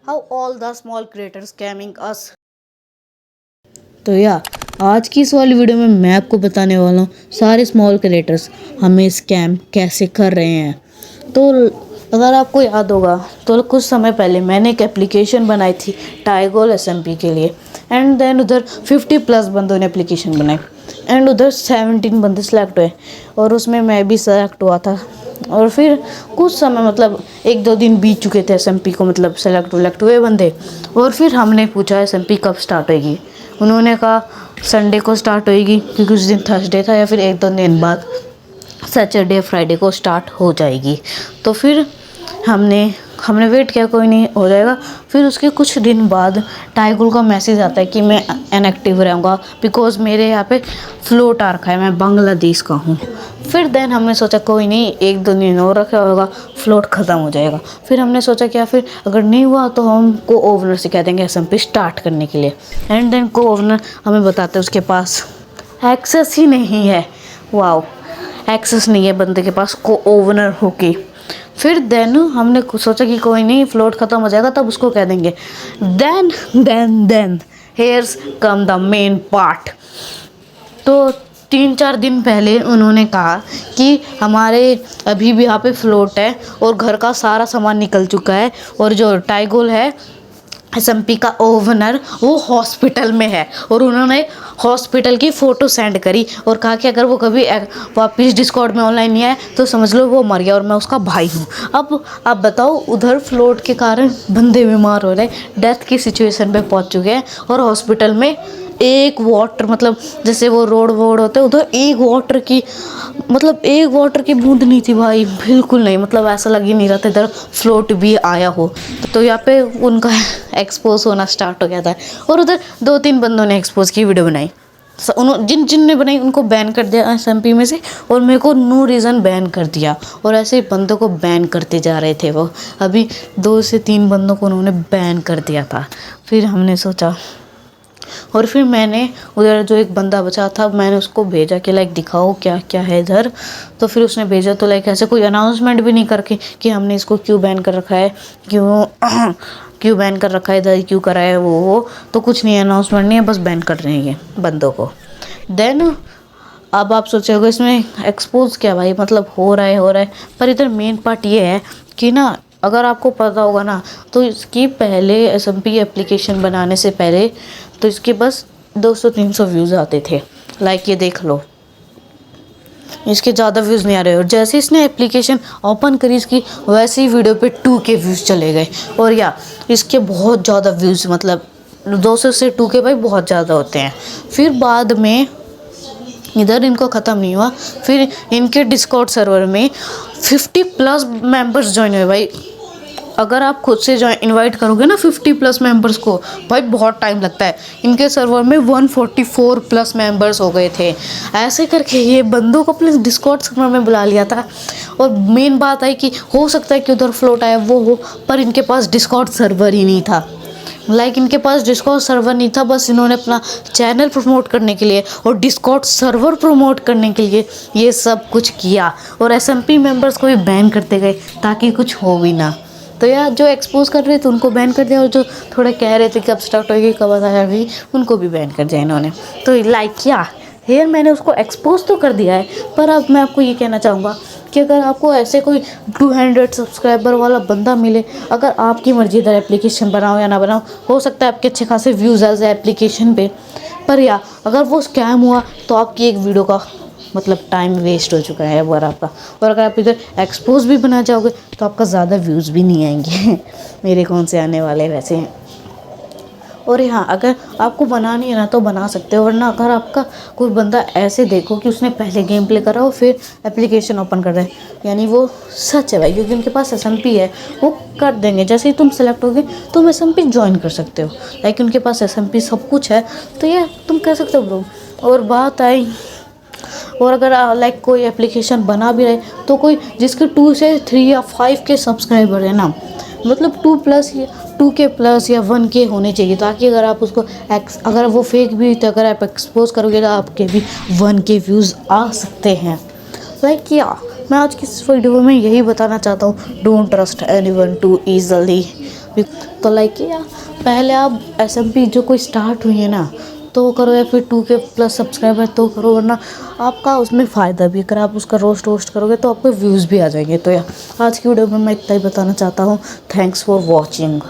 how all the small creators scamming us। तो आज की इस वाली वीडियो में मैं आपको बताने वाला हूँ सारे स्मॉल क्रिएटर्स हमें स्कैम कैसे कर रहे हैं। तो अगर आपको याद होगा तो कुछ समय पहले मैंने एक एप्लीकेशन बनाई थी टाइगोल SMP के लिए, एंड देन उधर 50+ बंदों ने एप्लीकेशन बनाई एंड उधर 17 बंदे सेलेक्ट हुए और उसमें मैं भी सेलेक्ट हुआ था। और फिर कुछ समय मतलब 1-2 दिन बीत चुके थे SMP को, मतलब सेलेक्ट हुए बंदे। और फिर हमने पूछा SMP कब स्टार्ट होएगी। उन्होंने कहा संडे को स्टार्ट होएगी क्योंकि उस दिन थर्सडे था, या फिर 1-2 दिन बाद सैटरडे फ्राइडे को स्टार्ट हो जाएगी। तो फिर हमने वेट किया, कोई नहीं हो जाएगा। फिर उसके कुछ दिन बाद टाइगोल का मैसेज आता है कि मैं इनएक्टिव रहूँगा बिकॉज मेरे यहाँ पे फ्लोट आ रखा है, मैं बांग्लादेश का हूँ। फिर देन हमने सोचा कोई नहीं, 1-2 दिन और रखा होगा, फ्लोट ख़त्म हो जाएगा। फिर हमने सोचा क्या, फिर अगर नहीं हुआ तो हम को ओवनर से कह देंगे SMP स्टार्ट करने के लिए। एंड देन को ओवनर हमें बताते उसके पास एक्सेस ही नहीं है। वाओ, एक्सेस नहीं है बंदे के पास को ओवनर होके। फिर देन हमने सोचा कि कोई नहीं, फ्लोट ख़त्म हो जाएगा तब उसको कह देंगे। Then here's come the main part. तो 3-4 दिन पहले उन्होंने कहा कि हमारे अभी भी यहाँ पे फ्लोट है और घर का सारा सामान निकल चुका है, और जो टाइगोल है SMP का ओवनर वो हॉस्पिटल में है, और उन्होंने हॉस्पिटल की फ़ोटो सेंड करी और कहा कि अगर वो कभी वापस डिस्कॉर्ड में ऑनलाइन नहीं आया तो समझ लो वो मर गया और मैं उसका भाई हूँ। अब आप बताओ, उधर फ्लोट के कारण बंदे बीमार हो रहे, डेथ की सिचुएशन पे पहुँच चुके हैं, और हॉस्पिटल में एक वाटर, मतलब जैसे वो रोड होते हैं उधर एक वाटर की बूंद नहीं थी भाई, बिल्कुल नहीं। मतलब ऐसा लग ही नहीं रहा था इधर फ्लोट भी आया हो। तो यहाँ पे उनका एक्सपोज होना स्टार्ट हो गया था, और उधर 2-3 बंदों ने एक्सपोज की वीडियो बनाई। जिनने बनाई उनको बैन कर दिया SMP में से, और मेरे को नो रीज़न बैन कर दिया। और ऐसे बंदों को बैन करते जा रहे थे वो। अभी 2 से 3 बंदों को उन्होंने बैन कर दिया था। फिर हमने सोचा, और फिर मैंने उधर जो एक बंदा बचा था मैंने उसको भेजा कि लाइक दिखाओ क्या क्या है इधर। तो फिर उसने भेजा तो लाइक ऐसे कोई अनाउंसमेंट भी नहीं करके कि हमने इसको क्यों बैन कर रखा है, क्यों बैन कर रखा है इधर, क्यों करा है वो। तो कुछ नहीं, अनाउंसमेंट नहीं है, बस बैन कर रहे हैं ये बंदों को। देन अब आप सोचोगे इसमें एक्सपोज क्या भाई, मतलब हो रहा है। पर इधर मेन पार्ट ये है कि ना, अगर आपको पता होगा ना तो इसकी पहले SMP एप्लीकेशन बनाने से पहले तो इसके बस 200-300 व्यूज़ आते थे। लाइक ये देख लो, इसके ज़्यादा व्यूज़ नहीं आ रहे। और जैसे इसने एप्लीकेशन ओपन करी इसकी, वैसे ही वीडियो पे 2K व्यूज़ चले गए। और इसके बहुत ज़्यादा व्यूज़, मतलब 200 से 2K भाई बहुत ज़्यादा होते हैं। फिर बाद में इधर इनको ख़त्म नहीं हुआ, फिर इनके डिस्कॉर्ड सर्वर में 50+ मेंबर्स ज्वाइन हुए भाई। अगर आप खुद से इनवाइट करोगे ना 50+ मेंबर्स को, भाई बहुत टाइम लगता है। इनके सर्वर में 144+ मेंबर्स हो गए थे। ऐसे करके ये बंदों को अपने डिस्कॉर्ड सर्वर में बुला लिया था। और मेन बात है कि हो सकता है कि उधर फ्लोट आया वो हो, पर इनके पास डिस्कॉर्ड सर्वर ही नहीं था। इनके पास डिस्कॉर्ड सर्वर नहीं था, बस इन्होंने अपना चैनल प्रमोट करने के लिए और डिस्कॉर्ड सर्वर प्रमोट करने के लिए ये सब कुछ किया, और SMP मेंबर्स को भी बैन करते गए ताकि कुछ हो भी ना। तो जो एक्सपोज कर रहे थे उनको बैन कर दिया, और जो थोड़े कह रहे थे कब स्टार्ट होगी कब आया भी, उनको भी बैन कर दिया इन्होंने। तो लाइक मैंने उसको एक्सपोज तो कर दिया है। पर अब मैं आपको ये कहना चाहूँगा कि अगर आपको ऐसे कोई 200 सब्सक्राइबर वाला बंदा मिले, अगर आपकी मर्जी इधर एप्लीकेशन बनाओ या ना बनाओ, हो सकता है आपके अच्छे खासे व्यूज़ आ जाए एप्लीकेशन पे। पर अगर वो स्कैम हुआ तो आपकी एक वीडियो का मतलब टाइम वेस्ट हो चुका है वो आपका। और अगर आप इधर एक्सपोज भी बना जाओगे तो आपका ज़्यादा व्यूज़ भी नहीं आएंगे मेरे कौन से आने वाले वैसे हैं। और अगर आपको बनानी है ना तो बना सकते हो, वरना अगर आपका कोई बंदा ऐसे देखो कि उसने पहले गेम प्ले करा हो फिर एप्लीकेशन ओपन कर रहे हैं, यानी वो सच है भाई, क्योंकि उनके पास SMP है, वो कर देंगे। जैसे ही तुम सेलेक्ट होगे तुम SMP ज्वाइन कर सकते हो, लाइक उनके पास SMP सब कुछ है। तो तुम कर सकते हो ब्रो। और बात आई, और अगर लाइक कोई एप्लीकेशन बना भी रहे तो कोई जिसके 2 से 3 या 5K सब्सक्राइबर है ना, मतलब 2K+ या 1K होने चाहिए, ताकि अगर आप उसको अगर वो फेक भी तो अगर आप एक्सपोज करोगे तो आपके भी 1K व्यूज़ आ सकते हैं। लाइक मैं आज की इस वीडियो में यही बताना चाहता हूँ, don't trust anyone too easily. तो लाइक या पहले आप SMP जो कोई स्टार्ट हुई है ना तो करो, या फिर 2K प्लस सब्सक्राइबर तो करो, वरना आपका उसमें फ़ायदा भी, अगर आप उसका रोस्ट करोगे तो आपको व्यूज़ भी आ जाएंगे। तो यार आज की वीडियो में मैं इतना ही बताना चाहता हूँ। Thanks for watching.